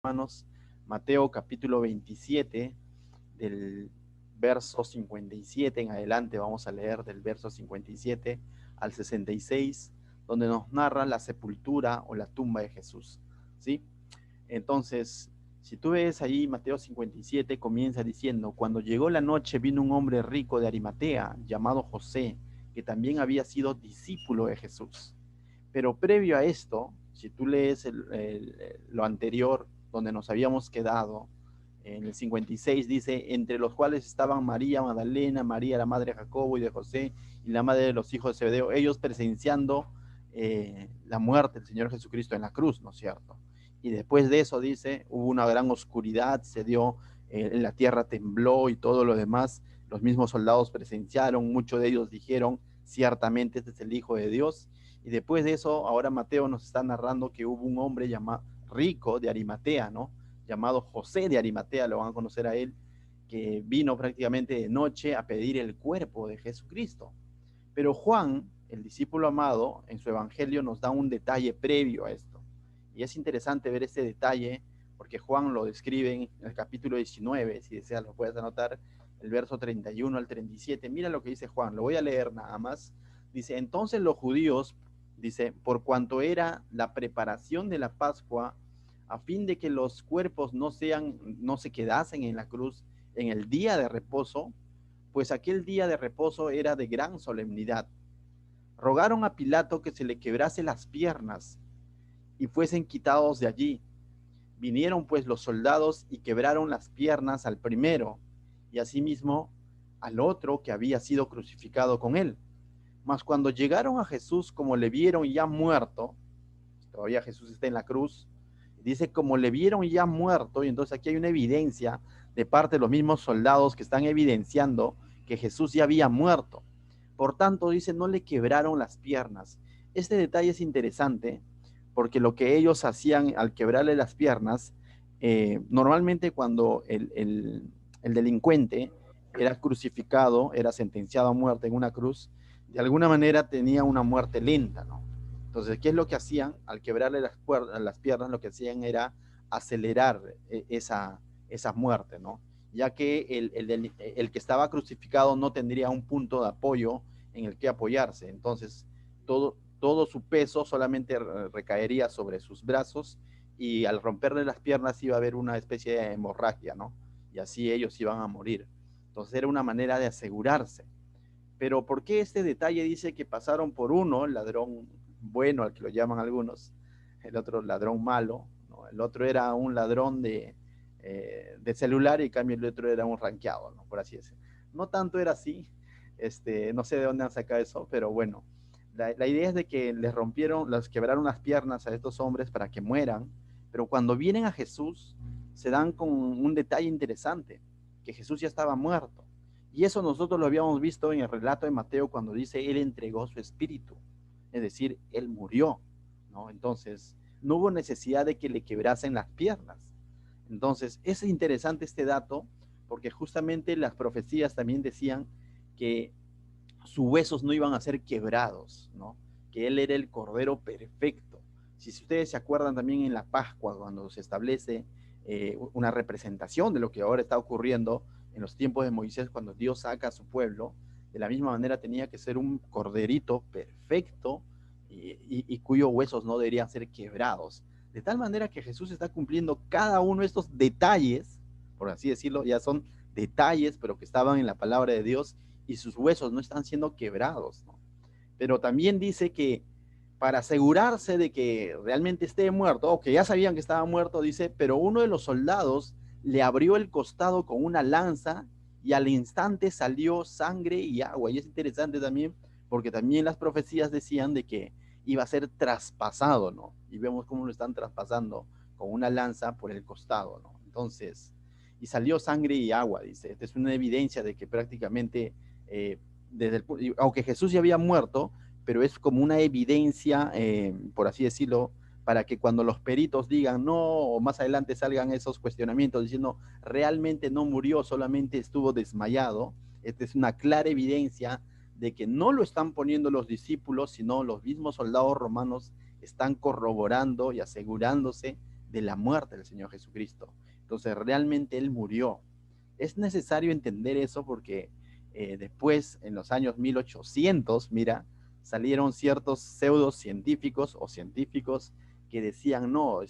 hermanos, Mateo capítulo 27, del verso 57 en adelante. Vamos a leer del verso 57 al 66, donde nos narra la sepultura o la tumba de Jesús, ¿sí? Entonces, si tú ves ahí, Mateo 57 comienza diciendo: cuando llegó la noche, vino un hombre rico de Arimatea, llamado José, que también había sido discípulo de Jesús. Pero previo a esto, si tú lees lo anterior, donde nos habíamos quedado, en el 56 dice: entre los cuales estaban María Magdalena, María la madre de Jacobo y de José, y la madre de los hijos de Zebedeo, ellos presenciando la muerte del Señor Jesucristo en la cruz, ¿no es cierto? Y después de eso dice, hubo una gran oscuridad, se dio, la tierra tembló y todo lo demás. Los mismos soldados presenciaron, muchos de ellos dijeron: ciertamente este es el Hijo de Dios. Y después de eso, ahora Mateo nos está narrando que hubo un hombre llamado rico de Arimatea, ¿no? Llamado José de Arimatea, lo van a conocer a él, que vino prácticamente de noche a pedir el cuerpo de Jesucristo. Pero Juan, el discípulo amado, en su evangelio nos da un detalle previo a esto. Y es interesante ver este detalle porque Juan lo describe en el capítulo 19, si deseas lo puedes anotar, el verso 31 al 37. Mira lo que dice Juan, lo voy a leer nada más. Dice: entonces los judíos, dice, por cuanto era la preparación de la Pascua, a fin de que los cuerpos no se quedasen en la cruz en el día de reposo, pues aquel día de reposo era de gran solemnidad, rogaron a Pilato que se le quebrase las piernas y fuesen quitados de allí. Vinieron pues los soldados y quebraron las piernas al primero y asimismo al otro que había sido crucificado con él. Mas cuando llegaron a Jesús, como le vieron ya muerto, todavía Jesús está en la cruz, dice como le vieron ya muerto, y entonces aquí hay una evidencia de parte de los mismos soldados que están evidenciando que Jesús ya había muerto. Por tanto, dice, no le quebraron las piernas. Este detalle es interesante porque lo que ellos hacían al quebrarle las piernas, normalmente cuando el delincuente era crucificado, era sentenciado a muerte en una cruz, de alguna manera tenía una muerte lenta, ¿no? Entonces, ¿qué es lo que hacían? Al quebrarle las piernas, lo que hacían era acelerar esa muerte, ¿no? Ya que el que estaba crucificado no tendría un punto de apoyo en el que apoyarse. Entonces, todo su peso solamente recaería sobre sus brazos y al romperle las piernas iba a haber una especie de hemorragia, ¿no? Y así ellos iban a morir. Entonces, era una manera de asegurarse. Pero ¿por qué este detalle dice que pasaron por uno, el ladrón bueno, al que lo llaman algunos, el otro ladrón malo, ¿no? El otro era un ladrón de celular y en cambio el otro era un ranqueado, ¿no? Por así decirlo. No tanto era así, no sé de dónde han sacado eso, pero bueno, la idea es de que les quebraron las piernas a estos hombres para que mueran, pero cuando vienen a Jesús se dan con un detalle interesante, que Jesús ya estaba muerto. Y eso nosotros lo habíamos visto en el relato de Mateo cuando dice, Él entregó su espíritu, es decir, Él murió, ¿no? Entonces, no hubo necesidad de que le quebrasen las piernas. Entonces, es interesante este dato porque justamente las profecías también decían que sus huesos no iban a ser quebrados, ¿no? Que Él era el Cordero perfecto. Si ustedes se acuerdan también en la Pascua, cuando se establece una representación de lo que ahora está ocurriendo en los tiempos de Moisés, cuando Dios saca a su pueblo, de la misma manera tenía que ser un corderito perfecto y cuyos huesos no deberían ser quebrados. De tal manera que Jesús está cumpliendo cada uno de estos detalles, por así decirlo, ya son detalles, pero que estaban en la palabra de Dios y sus huesos no están siendo quebrados, ¿no? Pero también dice que para asegurarse de que realmente esté muerto, o que ya sabían que estaba muerto, dice, pero uno de los soldados le abrió el costado con una lanza y al instante salió sangre y agua. Y es interesante también porque también las profecías decían de que iba a ser traspasado, ¿no? Y vemos cómo lo están traspasando con una lanza por el costado, ¿no? Entonces, y salió sangre y agua, dice. Esta es una evidencia de que prácticamente, aunque Jesús ya había muerto, pero es como una evidencia, por así decirlo, para que cuando los peritos digan no, o más adelante salgan esos cuestionamientos diciendo realmente no murió, solamente estuvo desmayado. Esta es una clara evidencia de que no lo están poniendo los discípulos, sino los mismos soldados romanos están corroborando y asegurándose de la muerte del Señor Jesucristo. Entonces realmente Él murió. Es necesario entender eso porque después, en los años 1800, mira, salieron ciertos pseudocientíficos o científicos que decían, no,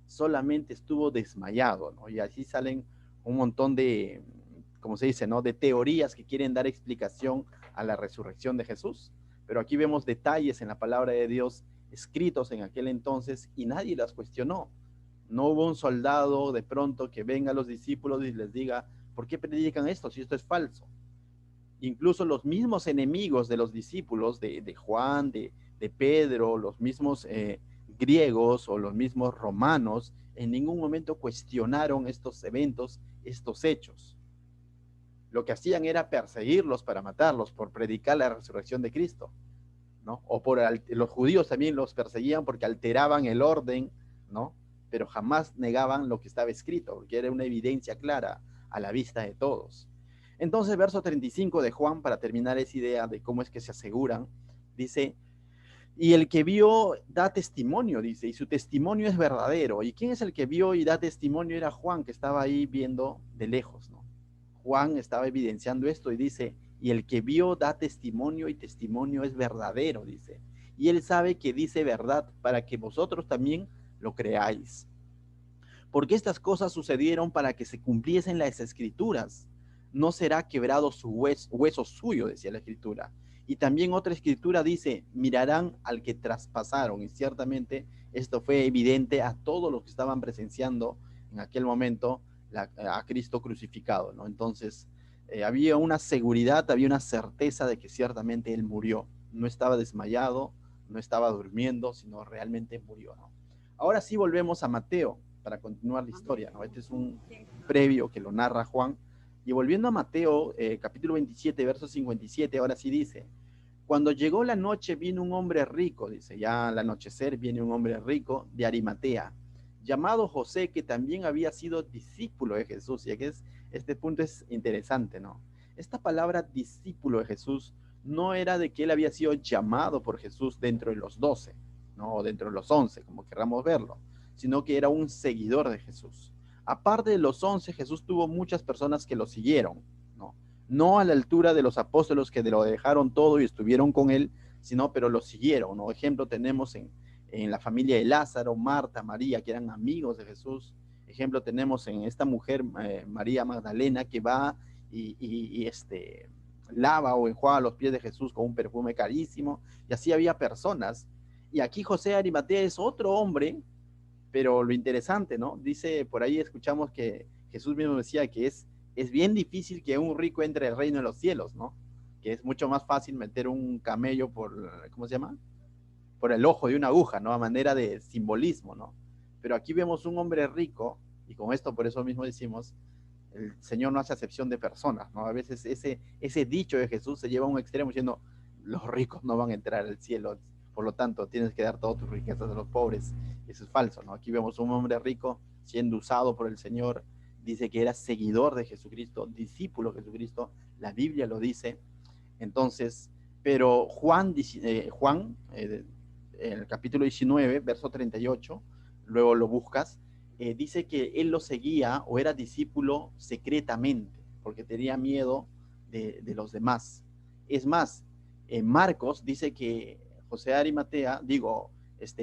solamente estuvo desmayado, ¿no? Y así salen un montón de, como se dice, ¿no? De teorías que quieren dar explicación a la resurrección de Jesús. Pero aquí vemos detalles en la palabra de Dios escritos en aquel entonces y nadie las cuestionó. No hubo un soldado de pronto que venga a los discípulos y les diga, ¿por qué predican esto si esto es falso? Incluso los mismos enemigos de los discípulos, de Juan, de Pedro, los mismos griegos o los mismos romanos, en ningún momento cuestionaron estos eventos, estos hechos. Lo que hacían era perseguirlos para matarlos por predicar la resurrección de Cristo, ¿no? O los judíos también los perseguían porque alteraban el orden, ¿no? Pero jamás negaban lo que estaba escrito, porque era una evidencia clara a la vista de todos. Entonces, verso 35 de Juan, para terminar esa idea de cómo es que se aseguran, dice, y el que vio da testimonio, dice, y su testimonio es verdadero. ¿Y quién es el que vio y da testimonio? Era Juan, que estaba ahí viendo de lejos, ¿no? Juan estaba evidenciando esto y dice, y el que vio da testimonio y testimonio es verdadero, dice. Y él sabe que dice verdad para que vosotros también lo creáis. Porque estas cosas sucedieron para que se cumpliesen las escrituras. No será quebrado su hueso suyo, decía la escritura. Y también otra escritura dice, mirarán al que traspasaron. Y ciertamente esto fue evidente a todos los que estaban presenciando en aquel momento a Cristo crucificado, ¿no? Entonces, había una seguridad, había una certeza de que ciertamente Él murió. No estaba desmayado, no estaba durmiendo, sino realmente murió, ¿no? Ahora sí volvemos a Mateo para continuar la historia, ¿no? Este es un previo que lo narra Juan. Y volviendo a Mateo, capítulo 27, verso 57, ahora sí dice, cuando llegó la noche vino un hombre rico, dice, ya al anochecer viene un hombre rico de Arimatea, llamado José, que también había sido discípulo de Jesús. Y aquí este punto es interesante, ¿no? Esta palabra discípulo de Jesús no era de que él había sido llamado por Jesús dentro de los 12, ¿no? O dentro de los 11, como queramos verlo, sino que era un seguidor de Jesús. Aparte de los 11, Jesús tuvo muchas personas que lo siguieron, ¿no? No a la altura de los apóstoles que lo dejaron todo y estuvieron con él, sino, pero lo siguieron, ¿no? Ejemplo tenemos en la familia de Lázaro, Marta, María, que eran amigos de Jesús. Ejemplo tenemos en esta mujer, María Magdalena, que va y lava o enjuaga los pies de Jesús con un perfume carísimo, y así había personas. Y aquí José de Arimatea es otro hombre, pero lo interesante, ¿no? Dice, por ahí escuchamos que Jesús mismo decía que es bien difícil que un rico entre al reino de los cielos, ¿no? Que es mucho más fácil meter un camello por, ¿cómo se llama? Por el ojo de una aguja, ¿no? A manera de simbolismo, ¿no? Pero aquí vemos un hombre rico, y con esto por eso mismo decimos, el Señor no hace acepción de personas, ¿no? A veces ese dicho de Jesús se lleva a un extremo diciendo, los ricos no van a entrar al cielo, por lo tanto tienes que dar todas tus riquezas a los pobres. Eso es falso, ¿no? Aquí vemos un hombre rico siendo usado por el Señor, dice que era seguidor de Jesucristo, discípulo de Jesucristo, la Biblia lo dice. Entonces, pero Juan en el capítulo 19, verso 38, luego lo buscas, dice que él lo seguía o era discípulo secretamente, porque tenía miedo de los demás. Es más, Marcos dice que José de Arimatea,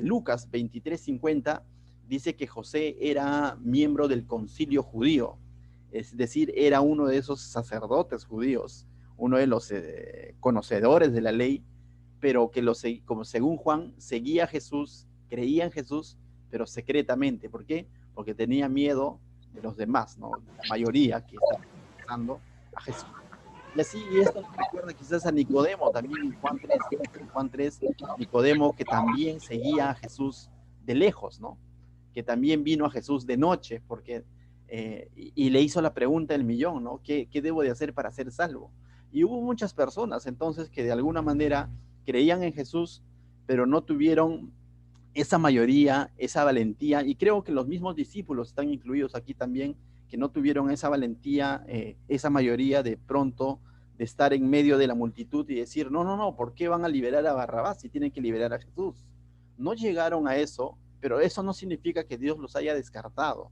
Lucas 23:50, dice que José era miembro del concilio judío, es decir, era uno de esos sacerdotes judíos, uno de los conocedores de la ley, pero que como según Juan, seguía a Jesús, creía en Jesús, pero secretamente. ¿Por qué? Porque tenía miedo de los demás, ¿no? La mayoría que estaba pasando a Jesús. Y así, y esto nos recuerda quizás a Nicodemo, también en Juan 3, en Juan 3, Nicodemo que también seguía a Jesús de lejos, ¿no? Que también vino a Jesús de noche, porque, y le hizo la pregunta del millón, ¿no? ¿Qué debo de hacer para ser salvo? Y hubo muchas personas entonces que de alguna manera creían en Jesús, pero no tuvieron esa mayoría, esa valentía, y creo que los mismos discípulos están incluidos aquí también, que no tuvieron esa valentía, esa mayoría de pronto de estar en medio de la multitud y decir, no, ¿por qué van a liberar a Barrabás si tienen que liberar a Jesús? No llegaron a eso, pero eso no significa que Dios los haya descartado.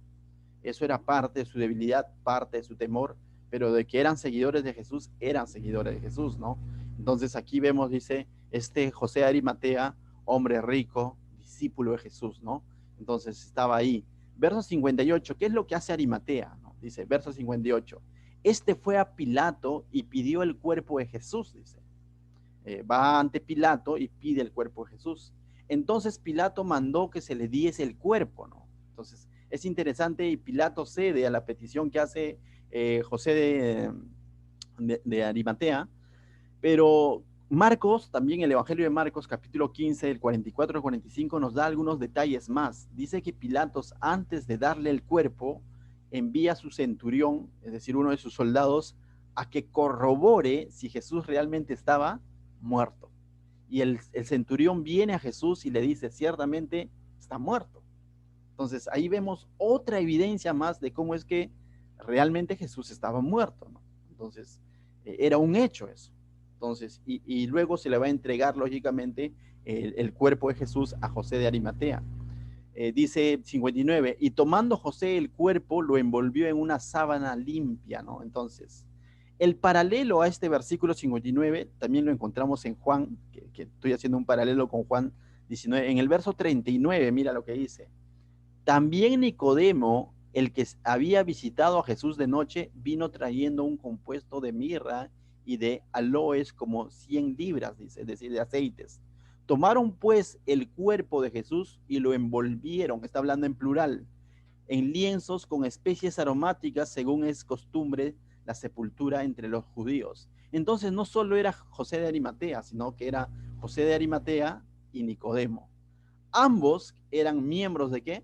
Eso era parte de su debilidad, parte de su temor, pero de que eran seguidores de Jesús, eran seguidores de Jesús, ¿no? Entonces aquí vemos, dice, José de Arimatea, hombre rico, discípulo de Jesús, ¿no? Entonces estaba ahí. Verso 58, ¿qué es lo que hace Arimatea? ¿No? Dice, verso 58, fue a Pilato y pidió el cuerpo de Jesús, dice. Va ante Pilato y pide el cuerpo de Jesús. Entonces Pilato mandó que se le diese el cuerpo, ¿no? Entonces es interesante y Pilato cede a la petición que hace José de Arimatea, pero Marcos, también el Evangelio de Marcos, capítulo 15, del 44 al 45, nos da algunos detalles más. Dice que Pilatos, antes de darle el cuerpo, envía a su centurión, es decir, uno de sus soldados, a que corrobore si Jesús realmente estaba muerto. Y el centurión viene a Jesús y le dice, ciertamente está muerto. Entonces ahí vemos otra evidencia más de cómo es que realmente Jesús estaba muerto, ¿no? Entonces era un hecho eso. Entonces, y luego se le va a entregar lógicamente el cuerpo de Jesús a José de Arimatea. Dice 59, y tomando José el cuerpo, lo envolvió en una sábana limpia, ¿no? Entonces, el paralelo a este versículo 59 también lo encontramos en Juan, que estoy haciendo un paralelo con Juan 19, en el verso 39, mira lo que dice. También Nicodemo, el que había visitado a Jesús de noche, vino trayendo un compuesto de mirra y de aloes como 100 libras, dice, es decir, de aceites. Tomaron pues el cuerpo de Jesús y lo envolvieron, está hablando en plural, en lienzos con especies aromáticas, según es costumbre la sepultura entre los judíos. Entonces no solo era José de Arimatea, sino que era José de Arimatea y Nicodemo. Ambos eran miembros de qué?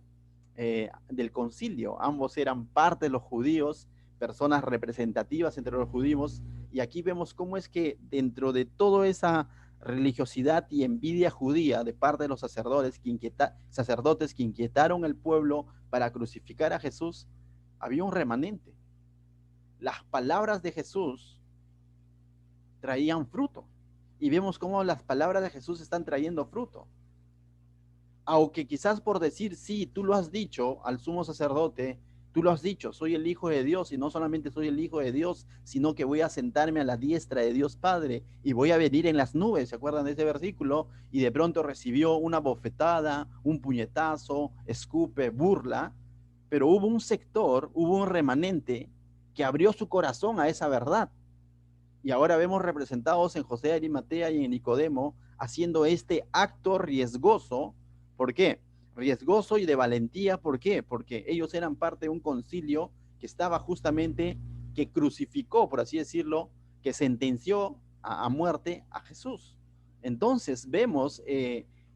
Del concilio. Ambos eran parte de los judíos, personas representativas entre los judíos. Y aquí vemos cómo es que dentro de toda esa religiosidad y envidia judía de parte de los sacerdotes que inquietaron el pueblo para crucificar a Jesús, había un remanente. Las palabras de Jesús traían fruto. Y vemos cómo las palabras de Jesús están trayendo fruto. Aunque quizás por decir, sí, tú lo has dicho al sumo sacerdote, tú lo has dicho, soy el Hijo de Dios, y no solamente soy el Hijo de Dios, sino que voy a sentarme a la diestra de Dios Padre y voy a venir en las nubes, ¿se acuerdan de ese versículo? Y de pronto recibió una bofetada, un puñetazo, escupe, burla, pero hubo un sector, hubo un remanente que abrió su corazón a esa verdad. Y ahora vemos representados en José de Arimatea y en Nicodemo haciendo este acto riesgoso. ¿Por qué? Riesgoso y de valentía. ¿Por qué? Porque ellos eran parte de un concilio que estaba justamente, que crucificó, por así decirlo, que sentenció a muerte a Jesús. Entonces vemos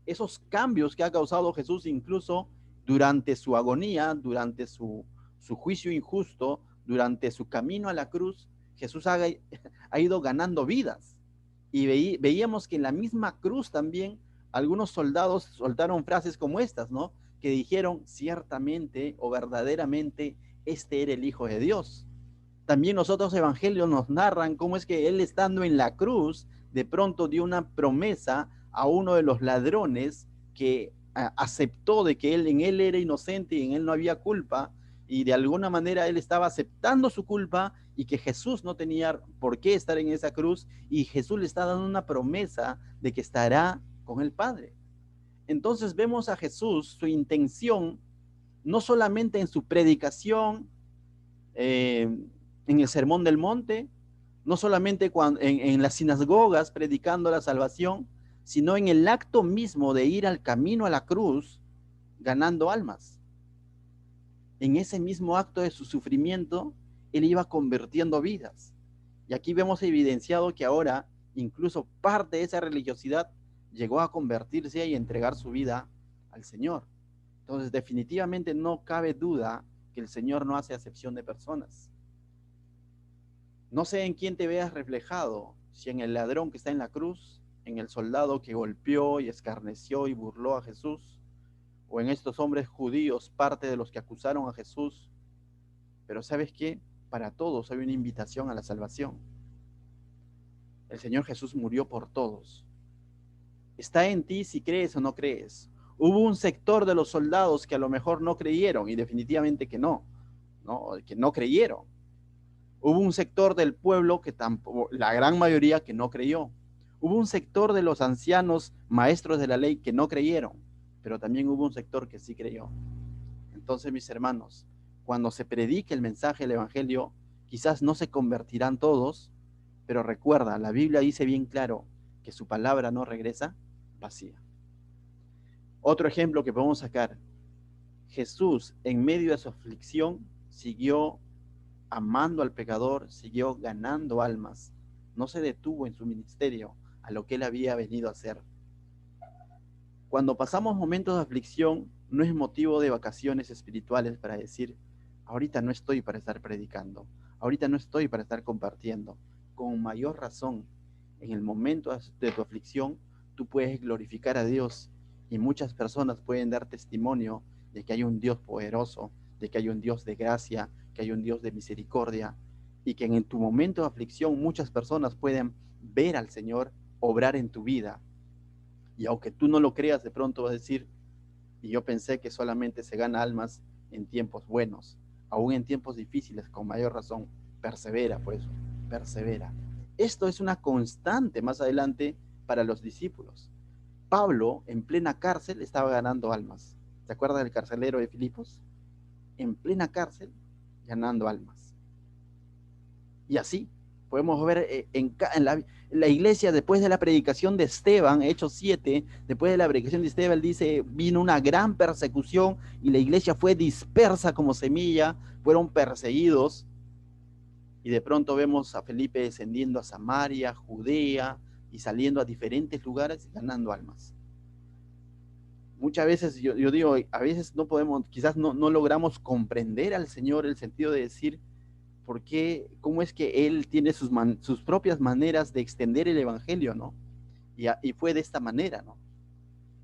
esos cambios que ha causado Jesús incluso durante su agonía, durante su juicio injusto, durante su camino a la cruz. Jesús ha ido ganando vidas. Y veíamos que en la misma cruz también algunos soldados soltaron frases como estas, ¿no? Que dijeron ciertamente o verdaderamente este era el Hijo de Dios. También los otros evangelios nos narran cómo es que él, estando en la cruz, de pronto dio una promesa a uno de los ladrones que aceptó de que en él era inocente y en él no había culpa, y de alguna manera él estaba aceptando su culpa y que Jesús no tenía por qué estar en esa cruz, y Jesús le está dando una promesa de que estará con el Padre. Entonces vemos a Jesús, su intención, no solamente en su predicación, en el Sermón del Monte, no solamente en las sinagogas predicando la salvación, sino en el acto mismo de ir al camino a la cruz ganando almas. En ese mismo acto de su sufrimiento, él iba convirtiendo vidas. Y aquí vemos evidenciado que ahora incluso parte de esa religiosidad llegó a convertirse y entregar su vida al Señor. Entonces definitivamente no cabe duda que el Señor no hace acepción de personas. No sé en quién te veas reflejado, si en el ladrón que está en la cruz, en el soldado que golpeó y escarneció y burló a Jesús, o en estos hombres judíos, parte de los que acusaron a Jesús. Pero ¿sabes qué? Para todos hay una invitación a la salvación. El Señor Jesús murió por todos. Está en ti si crees o no crees. Hubo un sector de los soldados que a lo mejor no creyeron, y definitivamente que no, que no creyeron. Hubo un sector del pueblo que tampoco, la gran mayoría que no creyó. Hubo un sector de los ancianos maestros de la ley que no creyeron, pero también hubo un sector que sí creyó. Entonces, mis hermanos, cuando se predique el mensaje del evangelio, quizás no se convertirán todos, pero recuerda, la Biblia dice bien claro que su palabra no regresa vacía. Otro ejemplo que podemos sacar, Jesús en medio de su aflicción siguió amando al pecador, siguió ganando almas, no se detuvo en su ministerio a lo que él había venido a hacer. Cuando pasamos momentos de aflicción, no es motivo de vacaciones espirituales para decir, ahorita no estoy para estar predicando, ahorita no estoy para estar compartiendo. Con mayor razón, en el momento de tu aflicción, tú puedes glorificar a Dios y muchas personas pueden dar testimonio de que hay un Dios poderoso, de que hay un Dios de gracia, que hay un Dios de misericordia, y que en tu momento de aflicción muchas personas pueden ver al Señor obrar en tu vida. Y aunque tú no lo creas, de pronto vas a decir, y yo pensé que solamente se gana almas en tiempos buenos, aún en tiempos difíciles, con mayor razón, persevera, pues, persevera. Esto es una constante más adelante para los discípulos. Pablo, en plena cárcel, estaba ganando almas. ¿Se acuerda del carcelero de Filipos? En plena cárcel, ganando almas. Y así podemos ver en la iglesia, después de la predicación de Esteban, Hechos 7, después de la predicación de Esteban, dice, vino una gran persecución y la iglesia fue dispersa como semilla, fueron perseguidos. Y de pronto vemos a Felipe descendiendo a Samaria, Judea, y saliendo a diferentes lugares ganando almas. Muchas veces yo digo, a veces no podemos, quizás no logramos comprender al Señor el sentido de decir, ¿por qué? ¿Cómo es que Él tiene sus propias maneras de extender el Evangelio, ¿no? Y fue de esta manera, ¿no?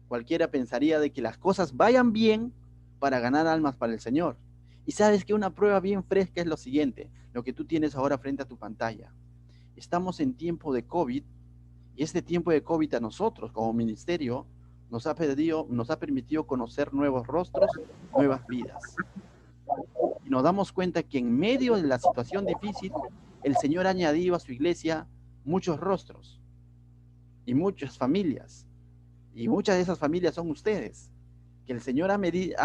Cualquiera pensaría de que las cosas vayan bien para ganar almas para el Señor. Y sabes que una prueba bien fresca es lo siguiente, lo que tú tienes ahora frente a tu pantalla. Estamos en tiempo de COVID, y este tiempo de COVID a nosotros como ministerio nos ha permitido conocer nuevos rostros, nuevas vidas. Y nos damos cuenta que en medio de la situación difícil, el Señor ha añadido a su iglesia muchos rostros y muchas familias. Y muchas de esas familias son ustedes, que el Señor ha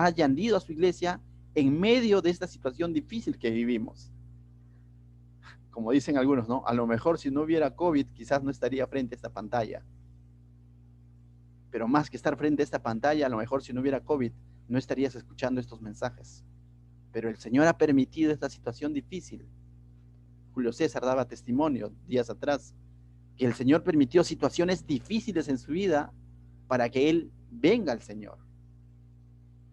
añadido a su iglesia en medio de esta situación difícil que vivimos. Como dicen algunos, ¿no? A lo mejor si no hubiera COVID, quizás no estaría frente a esta pantalla. Pero más que estar frente a esta pantalla, a lo mejor si no hubiera COVID, no estarías escuchando estos mensajes. Pero el Señor ha permitido esta situación difícil. Julio César daba testimonio días atrás, que el Señor permitió situaciones difíciles en su vida para que Él venga al Señor.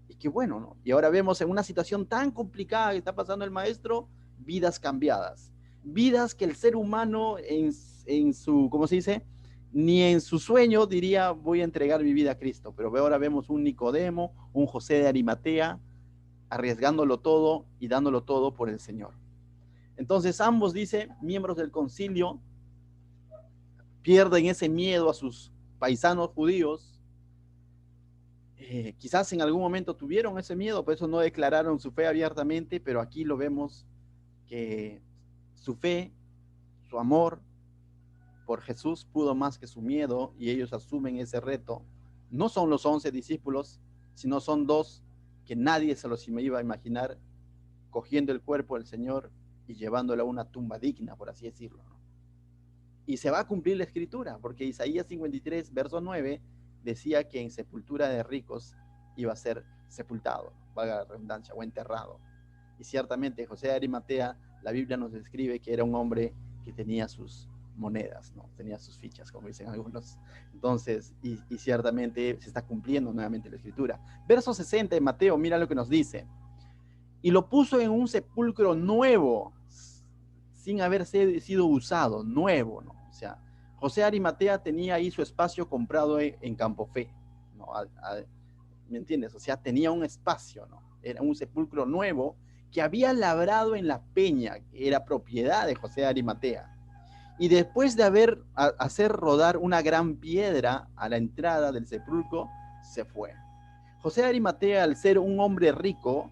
Y qué bueno, ¿no? Y ahora vemos en una situación tan complicada que está pasando el maestro, vidas cambiadas. Vidas que el ser humano en su, ¿cómo se dice? Ni en su sueño diría, voy a entregar mi vida a Cristo. Pero ahora vemos un Nicodemo, un José de Arimatea, arriesgándolo todo y dándolo todo por el Señor. Entonces ambos, dice, miembros del concilio, pierden ese miedo a sus paisanos judíos. Quizás en algún momento tuvieron ese miedo, por eso no declararon su fe abiertamente, pero aquí lo vemos que su fe, su amor por Jesús pudo más que su miedo y ellos asumen ese reto. No son los 11 discípulos, sino son 2 que nadie se los iba a imaginar cogiendo el cuerpo del Señor y llevándolo a una tumba digna, por así decirlo, ¿no? Y se va a cumplir la escritura, porque Isaías 53, verso 9, decía que en sepultura de ricos iba a ser sepultado, valga la redundancia, o enterrado. Y ciertamente José de Arimatea, la Biblia nos describe que era un hombre que tenía sus monedas, ¿no? Tenía sus fichas, como dicen algunos. Entonces, y ciertamente se está cumpliendo nuevamente la escritura. Verso 60 de Mateo, mira lo que nos dice. Y lo puso en un sepulcro nuevo, sin haber sido usado, nuevo, ¿no? O sea, José Arimatea tenía ahí su espacio comprado en Campo Fe, ¿no? ¿Me entiendes? O sea, tenía un espacio, ¿no? Era un sepulcro nuevo que había labrado en la peña, que era propiedad de José Arimatea. Y después de hacer rodar una gran piedra a la entrada del sepulcro, se fue. José de Arimatea, al ser un hombre rico,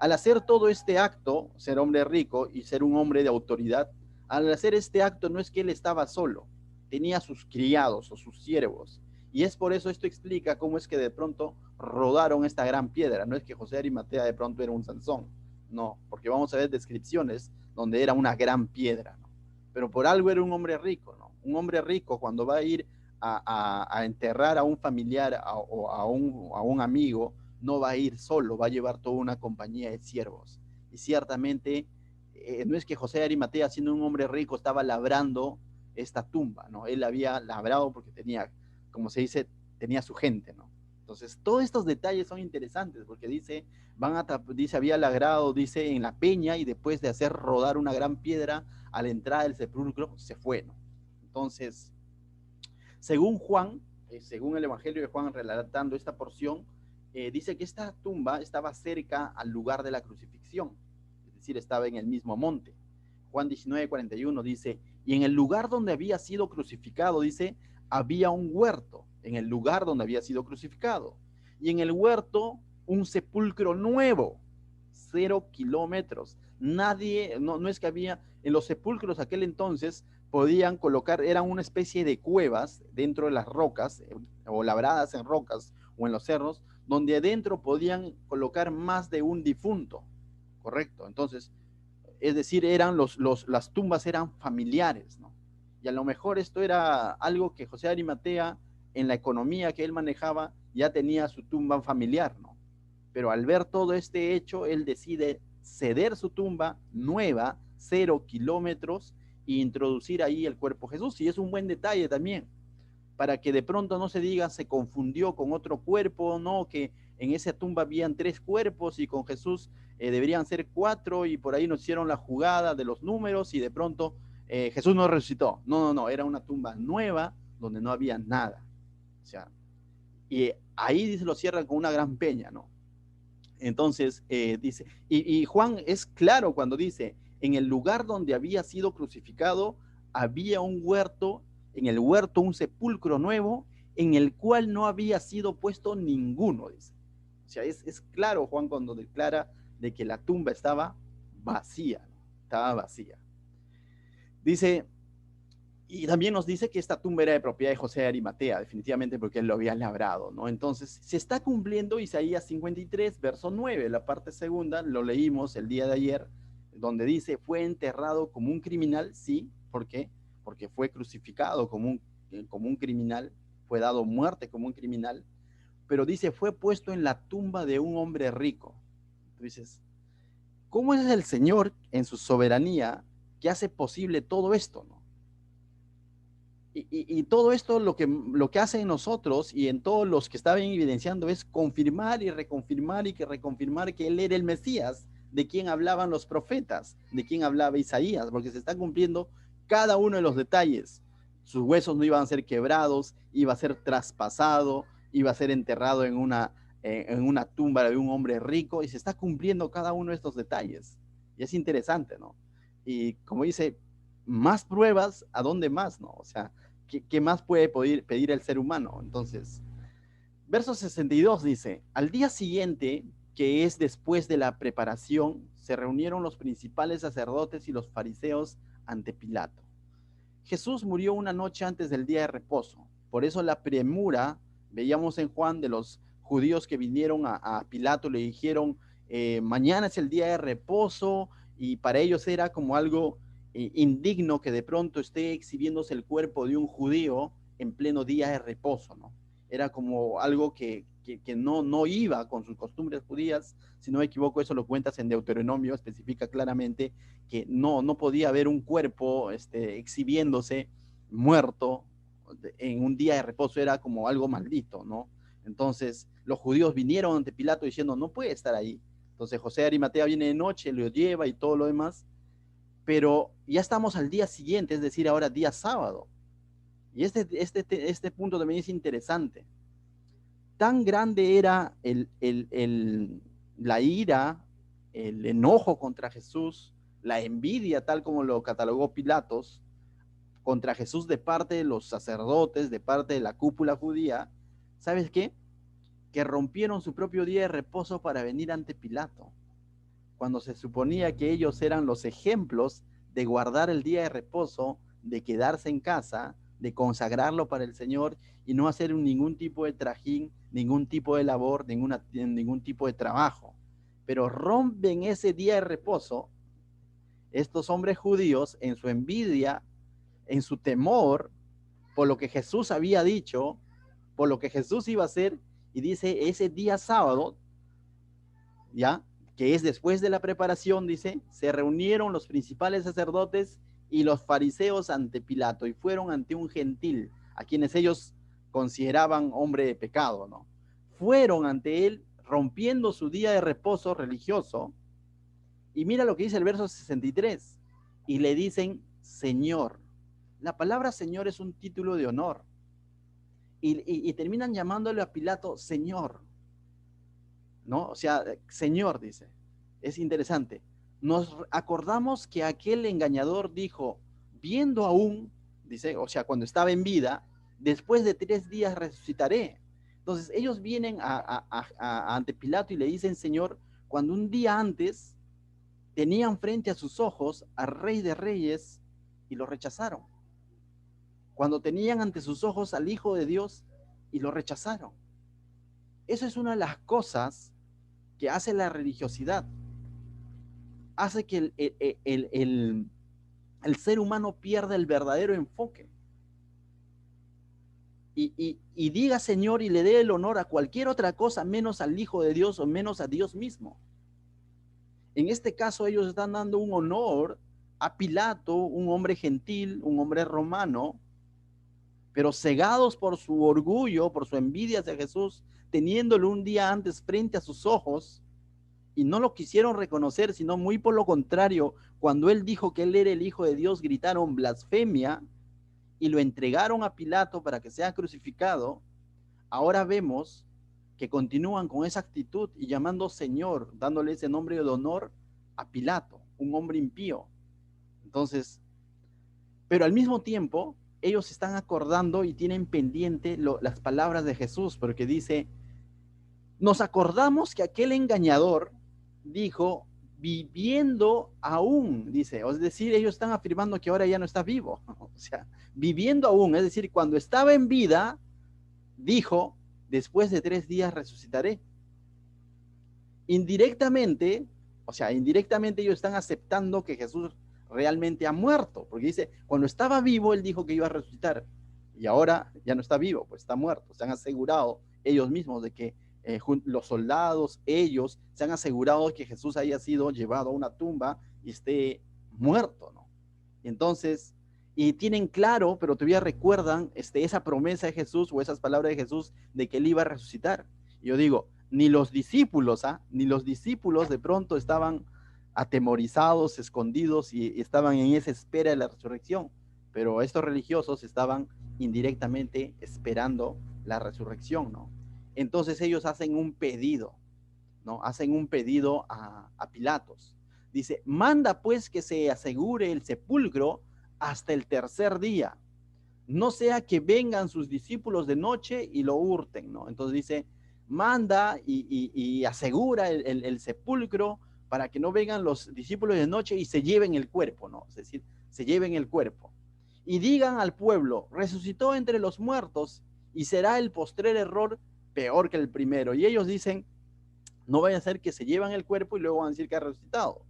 al hacer todo este acto, ser hombre rico y ser un hombre de autoridad, al hacer este acto no es que él estaba solo, tenía sus criados o sus siervos. Y es por eso esto explica cómo es que de pronto rodaron esta gran piedra. No es que José de Arimatea de pronto era un Sansón, no, porque vamos a ver descripciones donde era una gran piedra, ¿no? Pero por algo era un hombre rico, ¿no? Un hombre rico cuando va a ir a enterrar a un familiar o a un amigo, no va a ir solo, va a llevar toda una compañía de siervos. Y ciertamente no es que José de Arimatea, siendo un hombre rico, estaba labrando esta tumba, ¿no? Él había labrado porque tenía, como se dice, tenía su gente, ¿no? Entonces, todos estos detalles son interesantes porque dice, dice, había labrado, dice, en la peña y después de hacer rodar una gran piedra a la entrada del sepulcro, se fue, ¿no? Entonces, según Juan, según el Evangelio de Juan relatando esta porción, dice que esta tumba estaba cerca al lugar de la crucifixión, es decir, estaba en el mismo monte. Juan 19:41 dice, y en el lugar donde había sido crucificado, dice, había un huerto, en el lugar donde había sido crucificado, y en el huerto un sepulcro nuevo, 0 kilómetros. Nadie, no es que había, en los sepulcros aquel entonces, podían colocar, eran una especie de cuevas dentro de las rocas, o labradas en rocas o en los cerros, donde adentro podían colocar más de un difunto, ¿correcto? Entonces, es decir, las tumbas eran familiares, ¿no? Y a lo mejor esto era algo que José de Arimatea, en la economía que él manejaba, ya tenía su tumba familiar, ¿no? Pero al ver todo este hecho, él decide ceder su tumba nueva, 0 kilómetros, e introducir ahí el cuerpo de Jesús. Y es un buen detalle también, para que de pronto no se diga se confundió con otro cuerpo, no, que en esa tumba habían 3 cuerpos y con Jesús deberían ser 4 y por ahí nos hicieron la jugada de los números y de pronto Jesús no resucitó. No, no, no, era una tumba nueva donde no había nada. O sea, y ahí dice, lo cierran con una gran peña, ¿no? Entonces dice, y Juan es claro cuando dice, en el lugar donde había sido crucificado había un huerto, en el huerto un sepulcro nuevo, en el cual no había sido puesto ninguno, dice. O sea, es claro Juan cuando declara de que la tumba estaba vacía, ¿no? Estaba vacía. Dice, y también nos dice que esta tumba era de propiedad de José de Arimatea, definitivamente porque él lo había labrado, ¿no? Entonces, se está cumpliendo Isaías 53, verso 9, la parte segunda, lo leímos el día de ayer, donde dice, fue enterrado como un criminal, sí, ¿por qué? Porque fue crucificado como un criminal, fue dado muerte como un criminal, pero dice, fue puesto en la tumba de un hombre rico. Tú dices, ¿cómo es el Señor en su soberanía que hace posible todo esto, no? Y todo esto lo que hace en nosotros y en todos los que estaban evidenciando es confirmar y reconfirmar y que reconfirmar que Él era el Mesías, de quien hablaban los profetas, de quien hablaba Isaías, porque se está cumpliendo cada uno de los detalles. Sus huesos no iban a ser quebrados, iba a ser traspasado, iba a ser enterrado en una tumba de un hombre rico, y se está cumpliendo cada uno de estos detalles. Y es interesante, ¿no? Y como dice, más pruebas, ¿a dónde más, no? O sea, ¿qué más puede pedir el ser humano? Entonces, verso 62 dice, al día siguiente, que es después de la preparación, se reunieron los principales sacerdotes y los fariseos ante Pilato. Jesús murió una noche antes del día de reposo. Por eso la premura, veíamos en Juan, de los judíos que vinieron a Pilato, le dijeron, mañana es el día de reposo, y para ellos era como algo indigno que de pronto esté exhibiéndose el cuerpo de un judío en pleno día de reposo, ¿no? Era como algo que no iba con sus costumbres judías. Si no me equivoco, eso lo cuentas en Deuteronomio, especifica claramente que no podía haber un cuerpo exhibiéndose muerto en un día de reposo, era como algo maldito, ¿no? Entonces los judíos vinieron ante Pilato diciendo, no puede estar ahí. Entonces José de Arimatea viene de noche, lo lleva y todo lo demás, pero ya estamos al día siguiente, es decir, ahora día sábado. Y este punto también es interesante. Tan grande era la ira, el enojo contra Jesús, la envidia, tal como lo catalogó Pilatos, contra Jesús de parte de los sacerdotes, de parte de la cúpula judía. ¿Sabes qué? que rompieron su propio día de reposo para venir ante Pilato, cuando se suponía que ellos eran los ejemplos de guardar el día de reposo, de quedarse en casa, de consagrarlo para el Señor y no hacer ningún tipo de trajín, ningún tipo de labor, ningún tipo de trabajo. Pero rompen ese día de reposo estos hombres judíos en su envidia, en su temor por lo que Jesús había dicho, por lo que Jesús iba a hacer, y dice, ese día sábado, ya, que es después de la preparación, dice, se reunieron los principales sacerdotes y los fariseos ante Pilato y fueron ante un gentil, a quienes ellos consideraban hombre de pecado, ¿no? Fueron ante él rompiendo su día de reposo religioso, y mira lo que dice el verso 63, y le dicen Señor. La palabra Señor es un título de honor, y terminan llamándole a Pilato Señor, ¿no? O sea, Señor, dice. Es interesante. Nos acordamos que aquel engañador dijo, viendo aún, dice, o sea, cuando estaba en vida, después de 3 días resucitaré. Entonces ellos vienen ante Pilato y le dicen, Señor, cuando un día antes tenían frente a sus ojos al Rey de Reyes y lo rechazaron. Cuando tenían ante sus ojos al Hijo de Dios y lo rechazaron. Eso es una de las cosas que hace la religiosidad. Hace que el ser humano pierda el verdadero enfoque. Y diga Señor y le dé el honor a cualquier otra cosa menos al Hijo de Dios o menos a Dios mismo. En este caso ellos están dando un honor a Pilato, un hombre gentil, un hombre romano, pero cegados por su orgullo, por su envidia hacia Jesús, teniéndolo un día antes frente a sus ojos, y no lo quisieron reconocer, sino muy por lo contrario, cuando él dijo que él era el Hijo de Dios, gritaron blasfemia y lo entregaron a Pilato para que sea crucificado. Ahora vemos que continúan con esa actitud y llamando Señor, dándole ese nombre de honor a Pilato, un hombre impío. Entonces, pero al mismo tiempo, ellos están acordando y tienen pendiente las palabras de Jesús, porque dice, nos acordamos que aquel engañador dijo, viviendo aún, dice, es decir, ellos están afirmando que ahora ya no está vivo, o sea, viviendo aún, es decir, cuando estaba en vida, dijo, después de 3 días resucitaré. Indirectamente, o sea, indirectamente ellos están aceptando que Jesús realmente ha muerto, porque dice, cuando estaba vivo, él dijo que iba a resucitar, y ahora ya no está vivo, pues está muerto. Se han asegurado ellos mismos de que los soldados, ellos, se han asegurado de que Jesús haya sido llevado a una tumba y esté muerto, ¿no? Entonces, y tienen claro, pero todavía recuerdan esa promesa de Jesús o esas palabras de Jesús de que él iba a resucitar. Y yo digo, ni los discípulos de pronto estaban atemorizados, escondidos y estaban en esa espera de la resurrección, pero estos religiosos estaban indirectamente esperando la resurrección, ¿no? Entonces ellos hacen un pedido, ¿no? Hacen un pedido a Pilatos. Dice, manda pues que se asegure el sepulcro hasta el 3er día, no sea que vengan sus discípulos de noche y lo hurten, ¿no? Entonces dice, manda y asegura el sepulcro para que no vengan los discípulos de noche y se lleven el cuerpo, ¿no? Es decir, se lleven el cuerpo. Y digan al pueblo, resucitó entre los muertos y será el postrer error peor que el primero. Y ellos dicen, no vaya a ser que se llevan el cuerpo y luego van a decir que ha resucitado.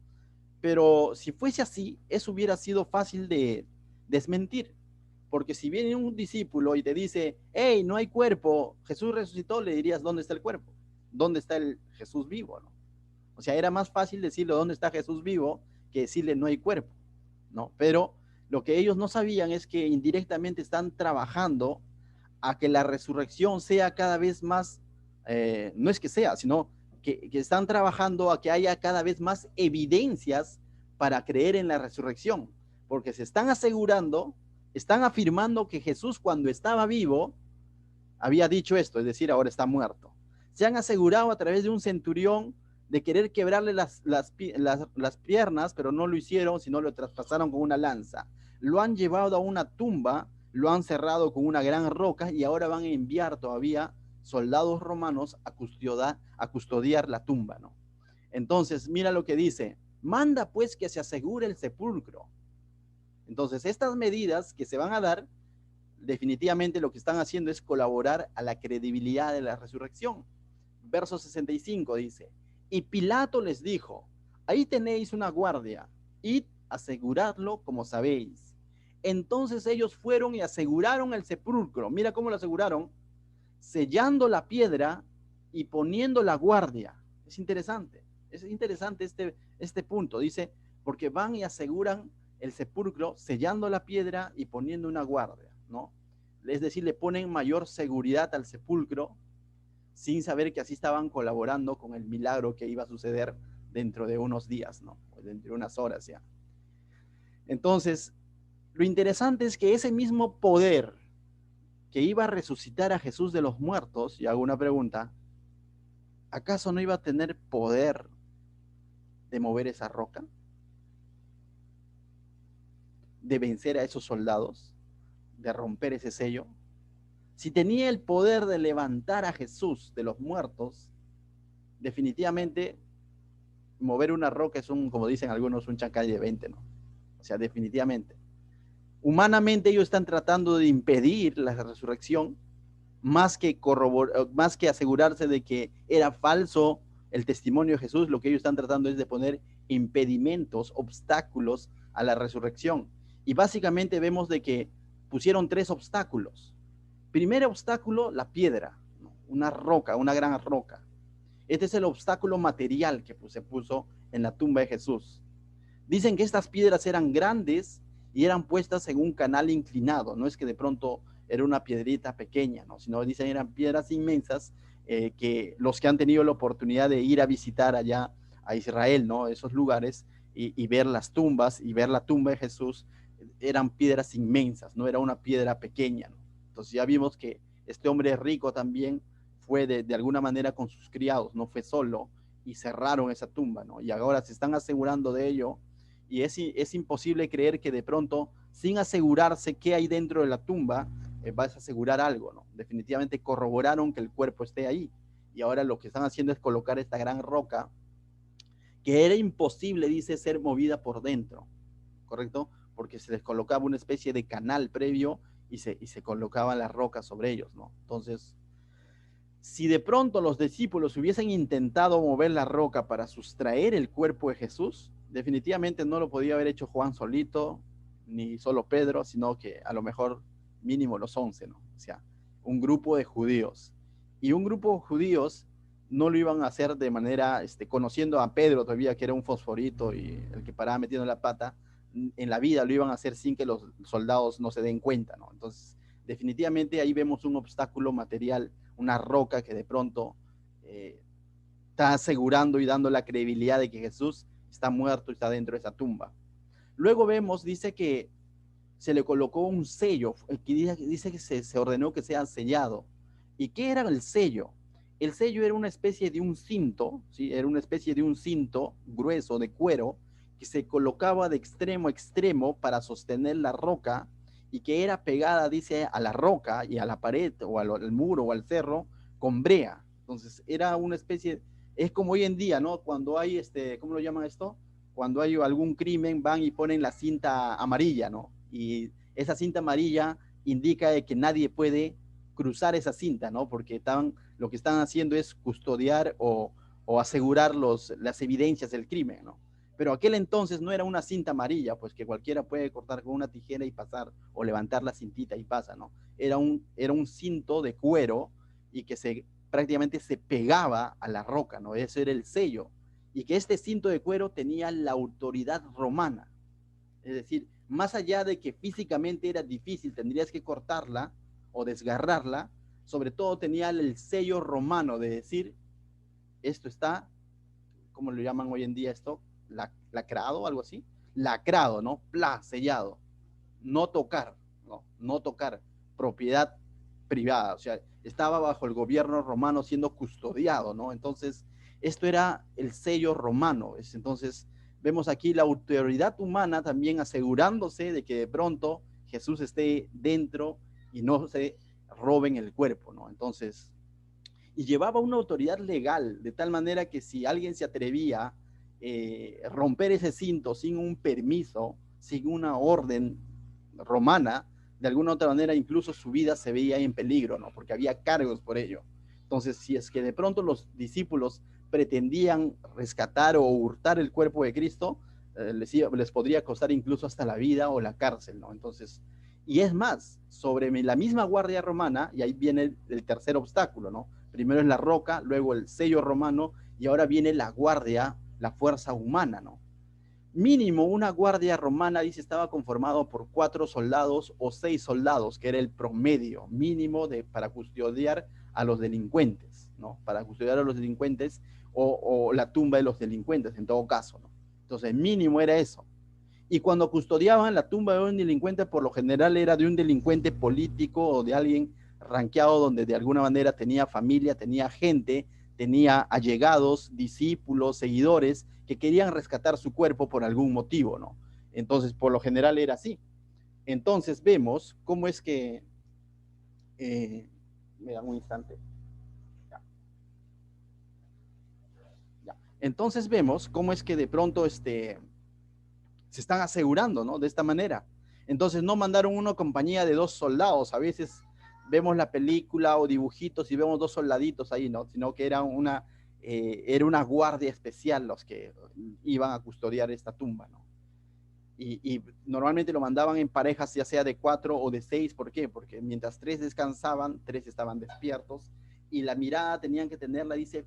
Pero si fuese así, eso hubiera sido fácil de desmentir. Porque si viene un discípulo y te dice, hey, no hay cuerpo, Jesús resucitó, le dirías, ¿dónde está el cuerpo? ¿Dónde está el Jesús vivo? ¿No? O sea, era más fácil decirle dónde está Jesús vivo que decirle no hay cuerpo, ¿no? Pero lo que ellos no sabían es que indirectamente están trabajando a que la resurrección sea cada vez más, no es que sea, sino que están trabajando a que haya cada vez más evidencias para creer en la resurrección, porque se están asegurando, están afirmando que Jesús cuando estaba vivo había dicho esto, es decir, ahora está muerto. Se han asegurado a través de un centurión de querer quebrarle las piernas, pero no lo hicieron, sino lo traspasaron con una lanza. Lo han llevado a una tumba, lo han cerrado con una gran roca y ahora van a enviar todavía soldados romanos a custodiar la tumba, ¿no? Entonces, mira lo que dice: manda pues que se asegure el sepulcro. Entonces, estas medidas que se van a dar, definitivamente lo que están haciendo es colaborar a la credibilidad de la resurrección. Verso 65 dice: y Pilato les dijo: ahí tenéis una guardia, id aseguradlo como sabéis. Entonces ellos fueron y aseguraron el sepulcro. Mira cómo lo aseguraron: sellando la piedra y poniendo la guardia. Es interesante este punto. Dice, porque van y aseguran el sepulcro, sellando la piedra y poniendo una guardia, ¿no? Es decir, le ponen mayor seguridad al sepulcro, sin saber que así estaban colaborando con el milagro que iba a suceder dentro de unos días, ¿no? O dentro de unas horas ya. Entonces, lo interesante es que ese mismo poder que iba a resucitar a Jesús de los muertos, y hago una pregunta: ¿acaso no iba a tener poder de mover esa roca? ¿De vencer a esos soldados? ¿De romper ese sello? Si tenía el poder de levantar a Jesús de los muertos, definitivamente mover una roca es como dicen algunos, un chacal de 20, ¿no? O sea, definitivamente. Humanamente ellos están tratando de impedir la resurrección, más que asegurarse de que era falso el testimonio de Jesús. Lo que ellos están tratando es de poner impedimentos, obstáculos a la resurrección. Y básicamente vemos de que pusieron 3 obstáculos. Primer obstáculo, la piedra, ¿no? Una roca, una gran roca. Este es el obstáculo material que se puso en la tumba de Jesús. Dicen que estas piedras eran grandes y eran puestas en un canal inclinado. No es que de pronto era una piedrita pequeña, ¿no? Sino dicen eran piedras inmensas, que los que han tenido la oportunidad de ir a visitar allá a Israel, ¿no? Esos lugares, y ver las tumbas y ver la tumba de Jesús, eran piedras inmensas, no era una piedra pequeña, ¿no? Entonces ya vimos que este hombre rico también fue de alguna manera con sus criados, no fue solo, y cerraron esa tumba, ¿no? Y ahora se están asegurando de ello, y es imposible creer que de pronto, sin asegurarse qué hay dentro de la tumba, vas a asegurar algo, ¿no? Definitivamente corroboraron que el cuerpo esté ahí, y ahora lo que están haciendo es colocar esta gran roca, que era imposible, dice, ser movida por dentro, ¿correcto? Porque se les colocaba una especie de canal previo y se colocaba la roca sobre ellos, ¿no? Entonces, si de pronto los discípulos hubiesen intentado mover la roca para sustraer el cuerpo de Jesús, definitivamente no lo podía haber hecho Juan solito, ni solo Pedro, sino que a lo mejor mínimo los 11, ¿no? O sea, un grupo de judíos. Y un grupo de judíos no lo iban a hacer de manera, conociendo a Pedro todavía, que era un fosforito y el que paraba metiendo la pata, en la vida lo iban a hacer sin que los soldados no se den cuenta, ¿no? Entonces, definitivamente ahí vemos un obstáculo material, una roca que de pronto está asegurando y dando la credibilidad de que Jesús está muerto y está dentro de esa tumba. Luego vemos, dice que se le colocó un sello, que dice que se ordenó que sea sellado. ¿Y qué era el sello? El sello era una especie de un cinto, ¿sí? Era una especie de un cinto grueso de cuero que se colocaba de extremo a extremo para sostener la roca, y que era pegada, dice, a la roca y a la pared o al muro o al cerro con brea. Entonces era una especie, es como hoy en día, ¿no? Cuando hay, ¿cómo lo llaman esto? Cuando hay algún crimen, van y ponen la cinta amarilla, ¿no? Y esa cinta amarilla indica de que nadie puede cruzar esa cinta, ¿no? Porque lo que están haciendo es custodiar o asegurar las evidencias del crimen, ¿no? Pero aquel entonces no era una cinta amarilla, pues que cualquiera puede cortar con una tijera y pasar, o levantar la cintita y pasa, ¿no? Era un cinto de cuero, y que prácticamente se pegaba a la roca, ¿no? Ese era el sello. Y que este cinto de cuero tenía la autoridad romana. Es decir, más allá de que físicamente era difícil, tendrías que cortarla o desgarrarla, sobre todo tenía el sello romano de decir, esto está, ¿cómo lo llaman hoy en día esto? Lacrado, algo así. Lacrado, ¿no? Sellado. No tocar, ¿no? No tocar. Propiedad privada, o sea, estaba bajo el gobierno romano siendo custodiado, ¿no? Entonces, esto era el sello romano. Entonces, vemos aquí la autoridad humana también asegurándose de que de pronto Jesús esté dentro y no se roben el cuerpo, ¿no? Entonces, y llevaba una autoridad legal, de tal manera que si alguien se atrevía a romper ese cinto sin un permiso, sin una orden romana, de alguna otra manera incluso su vida se veía en peligro, ¿no? Porque había cargos por ello. Entonces, si es que de pronto los discípulos pretendían rescatar o hurtar el cuerpo de Cristo, les podría costar incluso hasta la vida o la cárcel, ¿no? Entonces, y es más, sobre la misma guardia romana, y ahí viene el tercer obstáculo, ¿no? Primero es la roca, luego el sello romano, y ahora viene la guardia, la fuerza humana, ¿no? Mínimo una guardia romana, dice, estaba conformado por 4 soldados o 6 soldados, que era el promedio mínimo para custodiar a los delincuentes, ¿no? Para custodiar a los delincuentes o la tumba de los delincuentes, en todo caso, ¿no? Entonces, mínimo era eso. Y cuando custodiaban la tumba de un delincuente, por lo general era de un delincuente político o de alguien ranqueado donde de alguna manera tenía familia, tenía gente, tenía allegados, discípulos, seguidores que querían rescatar su cuerpo por algún motivo, ¿no? Entonces, por lo general era así. Entonces, vemos cómo es que... me dan un instante. Ya. Ya. Entonces, vemos cómo es que de pronto se están asegurando, ¿no? De esta manera. Entonces, no mandaron una compañía de 2 soldados. A veces vemos la película o dibujitos y vemos 2 soldaditos ahí, ¿no? Sino que era una guardia especial los que iban a custodiar esta tumba, ¿no? Y normalmente lo mandaban en parejas, ya sea de 4 o de 6. ¿Por qué? Porque mientras 3 descansaban, 3 estaban despiertos, y la mirada tenían que tenerla, dice,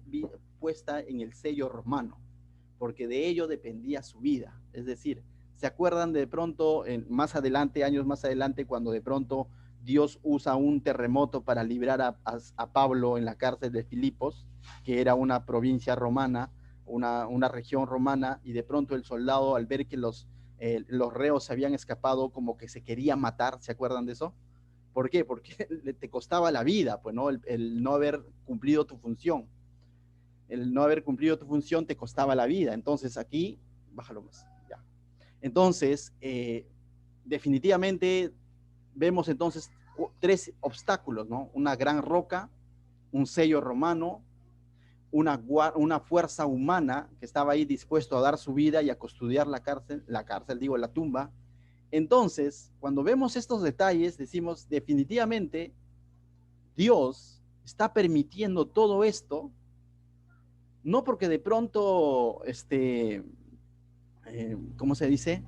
puesta en el sello romano, porque de ello dependía su vida. Es decir, ¿se acuerdan de pronto, más adelante, años más adelante, cuando de pronto Dios usa un terremoto para librar a Pablo en la cárcel de Filipos, que era una provincia romana, una región romana, y de pronto el soldado, al ver que los reos se habían escapado, como que se quería matar? ¿Se acuerdan de eso? ¿Por qué? Porque te costaba la vida, pues, ¿no? El no haber cumplido tu función. El no haber cumplido tu función te costaba la vida. Entonces aquí, bájalo más, ya. Entonces, definitivamente vemos entonces 3 obstáculos, ¿no? Una gran roca, un sello romano, una fuerza humana que estaba ahí dispuesto a dar su vida y a custodiar la tumba. Entonces, cuando vemos estos detalles, decimos, definitivamente, Dios está permitiendo todo esto, no porque de pronto, ¿cómo se dice?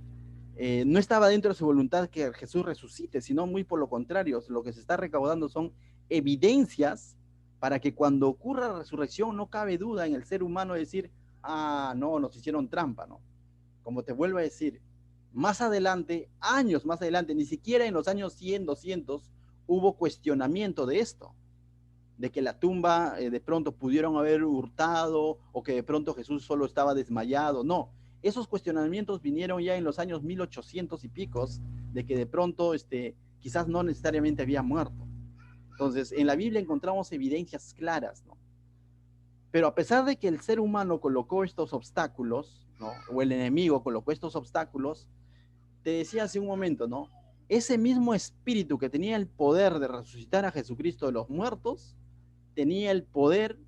No estaba dentro de su voluntad que Jesús resucite, sino muy por lo contrario, lo que se está recaudando son evidencias para que cuando ocurra la resurrección no cabe duda en el ser humano decir, ah, no, nos hicieron trampa, ¿no? Como te vuelvo a decir, más adelante, años más adelante, ni siquiera en los años 100, 200, hubo cuestionamiento de esto, de que la tumba de pronto pudieron haber hurtado o que de pronto Jesús solo estaba desmayado. No, esos cuestionamientos vinieron ya en los años 1800 y picos, de que de pronto quizás no necesariamente había muerto. Entonces, en la Biblia encontramos evidencias claras, ¿no? Pero a pesar de que el ser humano colocó estos obstáculos, ¿no? O el enemigo colocó estos obstáculos, te decía hace un momento, ¿no? Ese mismo espíritu que tenía el poder de resucitar a Jesucristo de los muertos, tenía el poder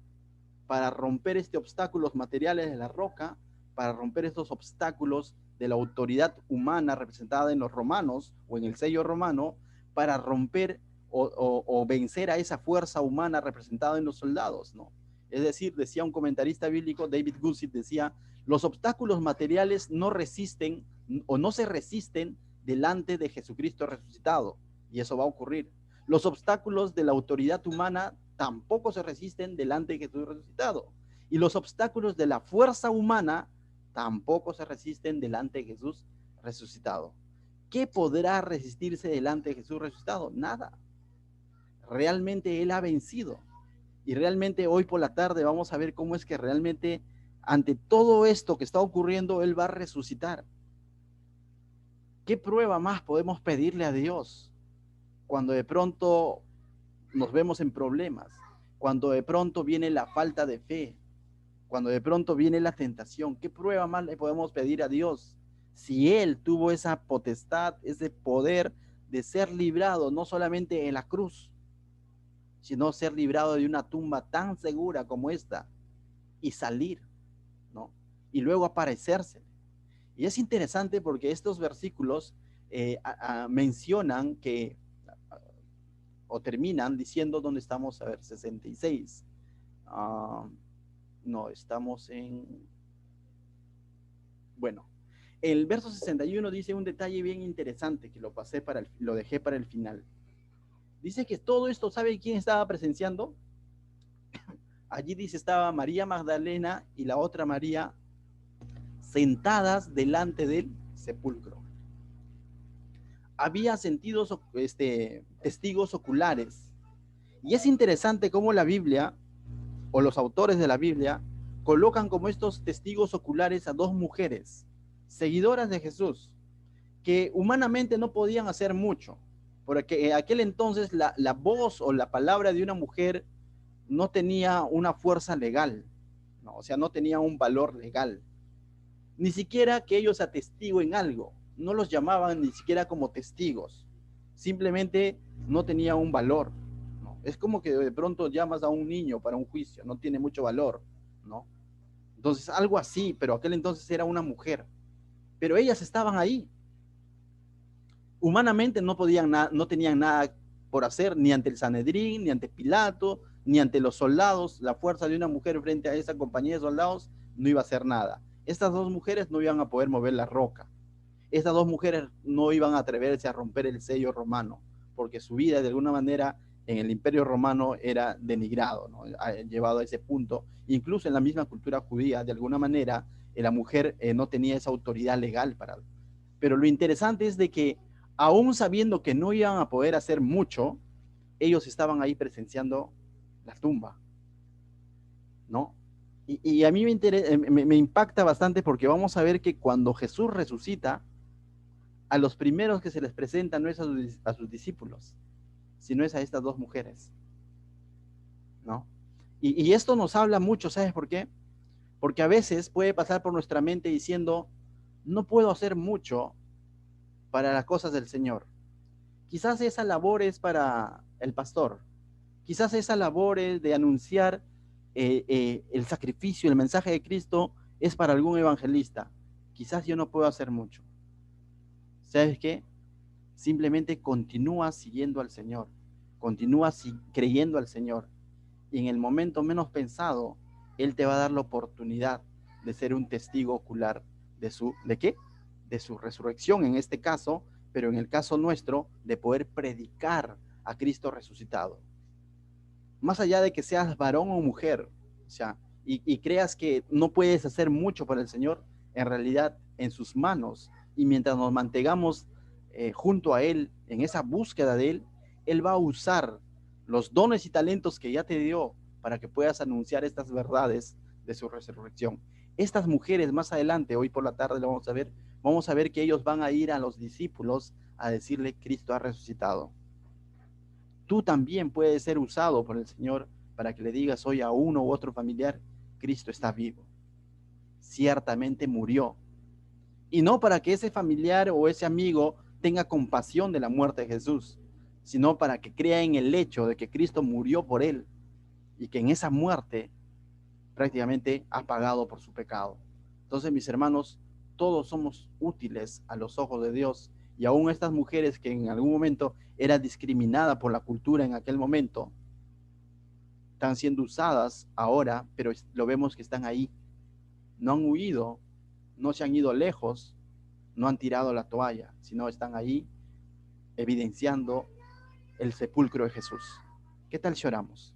para romper obstáculos materiales de la roca, para romper estos obstáculos de la autoridad humana representada en los romanos o en el sello romano, para romper o vencer a esa fuerza humana representada en los soldados, ¿no? Es decir, decía un comentarista bíblico, David Guzik, decía, los obstáculos materiales no resisten o no se resisten delante de Jesucristo resucitado, y eso va a ocurrir. Los obstáculos de la autoridad humana tampoco se resisten delante de Jesús resucitado. Y los obstáculos de la fuerza humana tampoco se resisten delante de Jesús resucitado. ¿Qué podrá resistirse delante de Jesús resucitado? Nada. Realmente Él ha vencido. Y realmente hoy por la tarde vamos a ver cómo es que realmente ante todo esto que está ocurriendo, Él va a resucitar. ¿Qué prueba más podemos pedirle a Dios cuando de pronto nos vemos en problemas, cuando de pronto viene la falta de fe, cuando de pronto viene la tentación? ¿Qué prueba más le podemos pedir a Dios? Si Él tuvo esa potestad, ese poder de ser librado, no solamente en la cruz, sino ser librado de una tumba tan segura como esta y salir, ¿no? Y luego aparecerse. Y es interesante porque estos versículos mencionan que, o terminan diciendo dónde estamos, a ver, 66. No, estamos en, bueno, el verso 61 dice un detalle bien interesante que lo dejé para el final. Dice que todo esto, ¿sabe quién estaba presenciando? Allí dice estaba María Magdalena y la otra María sentadas delante del sepulcro. Había testigos oculares. Y es interesante cómo la Biblia, o los autores de la Biblia, colocan como estos testigos oculares a dos mujeres, seguidoras de Jesús, que humanamente no podían hacer mucho, porque en aquel entonces la voz o la palabra de una mujer no tenía una fuerza legal, ¿no? O sea, no tenía un valor legal. Ni siquiera que ellos atestiguen algo, no los llamaban ni siquiera como testigos, simplemente no tenía un valor, ¿no? Es como que de pronto llamas a un niño para un juicio, no tiene mucho valor, ¿no? Entonces, algo así, pero aquel entonces era una mujer, pero ellas estaban ahí. Humanamente no tenían nada por hacer, ni ante el Sanedrín, ni ante Pilato, ni ante los soldados. La fuerza de una mujer frente a esa compañía de soldados no iba a hacer nada. Estas dos mujeres no iban a poder mover la roca. Estas dos mujeres no iban a atreverse a romper el sello romano, porque su vida de alguna manera en el Imperio Romano era denigrado, ¿no? Llevado a ese punto. Incluso en la misma cultura judía, de alguna manera, la mujer no tenía esa autoridad legal para. Pero lo interesante es de que, aún sabiendo que no iban a poder hacer mucho, ellos estaban ahí presenciando la tumba, ¿no? Y a mí me impacta bastante porque vamos a ver que cuando Jesús resucita, a los primeros que se les presenta no es a sus discípulos, sino es a estas dos mujeres, ¿no? Y esto nos habla mucho, ¿sabes por qué? Porque a veces puede pasar por nuestra mente diciendo, no puedo hacer mucho para las cosas del Señor. Quizás esa labor es para el pastor, quizás esa labor es de anunciar el sacrificio, el mensaje de Cristo es para algún evangelista. Quizás yo no puedo hacer mucho. ¿Sabes qué? Simplemente continúa siguiendo al Señor, continúa creyendo al Señor. Y en el momento menos pensado, Él te va a dar la oportunidad de ser un testigo ocular ¿de qué? De su resurrección en este caso, pero en el caso nuestro, de poder predicar a Cristo resucitado. Más allá de que seas varón o mujer, o sea, y creas que no puedes hacer mucho para el Señor, en realidad en sus manos, y mientras nos mantengamos junto a Él, en esa búsqueda de Él, Él va a usar los dones y talentos que ya te dio para que puedas anunciar estas verdades de su resurrección. Estas mujeres más adelante, hoy por la tarde lo vamos a ver que ellos van a ir a los discípulos a decirle, Cristo ha resucitado. Tú también puedes ser usado por el Señor para que le digas hoy a uno u otro familiar, Cristo está vivo. Ciertamente murió. Y no para que ese familiar o ese amigo tenga compasión de la muerte de Jesús, sino para que crea en el hecho de que Cristo murió por él y que en esa muerte prácticamente ha pagado por su pecado. Entonces, mis hermanos, todos somos útiles a los ojos de Dios, y aún estas mujeres que en algún momento eran discriminadas por la cultura en aquel momento, están siendo usadas ahora, pero lo vemos que están ahí. No han huido, no se han ido lejos, no han tirado la toalla, sino están ahí evidenciando el sepulcro de Jesús. ¿Qué tal si oramos?